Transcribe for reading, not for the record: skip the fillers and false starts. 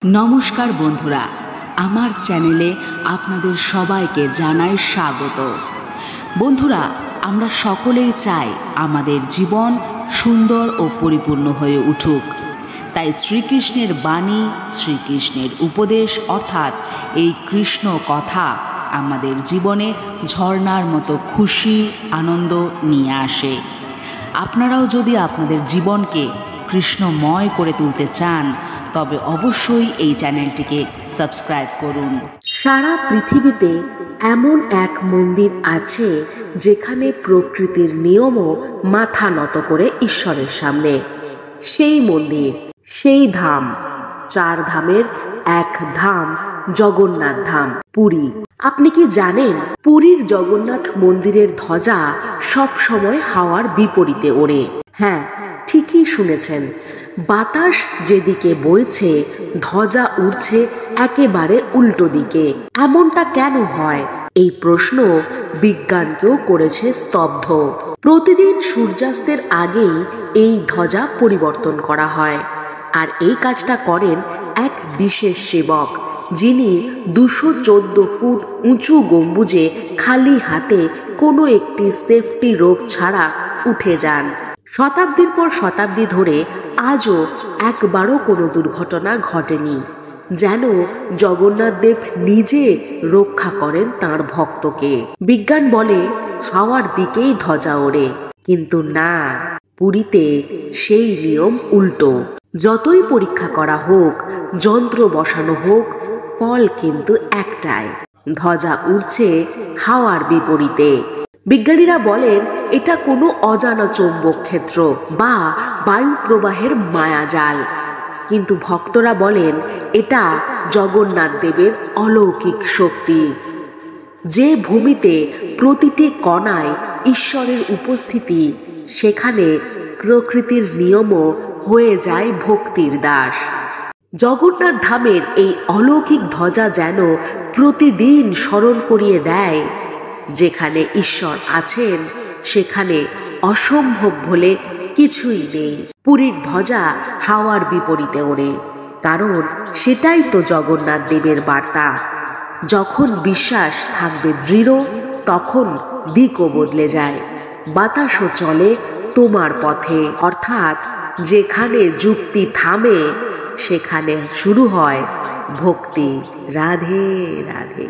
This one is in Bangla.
নমস্কার বন্ধুরা, আমার চ্যানেলে আপনাদের সবাইকে জানাই স্বাগত। বন্ধুরা, আমরা সকলেই চাই আমাদের জীবন সুন্দর ও পরিপূর্ণ হয়ে উঠুক। তাই শ্রীকৃষ্ণের বাণী, শ্রীকৃষ্ণের উপদেশ অর্থাৎ এই কৃষ্ণ কথা আমাদের জীবনে ঝর্ণার মতো খুশি আনন্দ নিয়ে আসে। আপনারাও যদি আপনাদের জীবনকে কৃষ্ণময় করে তুলতে চান তবে অবশ্যই এই চ্যানেলটিকে সাবস্ক্রাইব করুন। সারা পৃথিবীতে এমন এক মন্দির আছে যেখানে প্রকৃতির নিয়মও মাথা নত করে ঈশ্বরের সামনে। সেই মন্দির, সেই ধাম, 4 ধামের এক ধাম জগন্নাথ ধাম, পুরী। আপনি কি জানেন পুরীর জগন্নাথ মন্দিরের ধ্বজা সব সময় হাওয়ার বিপরীতে ওড়ে? হ্যাঁ, ঠিকই শুনেছেন। বাতাস যেদিকে বইছে ধ্বজা উড়ছে একেবারে উল্টো দিকে। এমনটা কেন হয়? এই প্রশ্ন বিজ্ঞানকেও করেছে স্তব্ধ। প্রতিদিন সূর্যাস্তের আগেই এই ধ্বজা পরিবর্তন করা হয়, আর এই কাজটা করেন এক বিশেষ সেবক, যিনি 214 ফুট উঁচু গম্বুজে খালি হাতে কোনো একটি সেফটি রোপ ছাড়া উঠে যান। শতাব্দীর পর শতাব্দী ধরে আজও একবারও কোনো দুর্ঘটনা ঘটেনি। যেন জগন্নাথ দেব নিজে রক্ষা করেন তাঁর ভক্তকে। বিজ্ঞান বলে হাওয়ার দিকেই ধ্বজা ওড়ে, কিন্তু না, পুরীতে সেই নিয়ম উল্টো। যতই পরীক্ষা করা হোক, যন্ত্র বসানো হোক, ফল কিন্তু একটাই, ধ্বজা উড়ছে হাওয়ার বিপরীতে। বিজ্ঞানীরা বলেন এটা কোনো অজানা চৌম্বক ক্ষেত্র বা বায়ু প্রবাহের মায়াজাল, কিন্তু ভক্তরা বলেন এটা জগন্নাথ দেবের অলৌকিক শক্তি। যে ভূমিতে প্রতিটি কণায় ঈশ্বরের উপস্থিতি, সেখানে প্রকৃতির নিয়মও হয়ে যায় ভক্তির দাস। জগন্নাথ ধামের এই অলৌকিক ধ্বজা যেন প্রতিদিন স্মরণ করিয়ে দেয়, যেখানে ঈশ্বর আছেন সেখানে অসম্ভব বলে কিছুই নেই। পুরীর ধ্বজা হাওয়ার বিপরীতে ওড়ে, কারণ সেটাই তো জগন্নাথ দেবের বার্তা। যখন বিশ্বাস থাকবে দৃঢ়, তখন দিকও বদলে যায়, বাতাসও চলে তোমার পথে। অর্থাৎ যেখানে যুক্তি থামে সেখানে শুরু হয় ভক্তি। রাধে রাধে।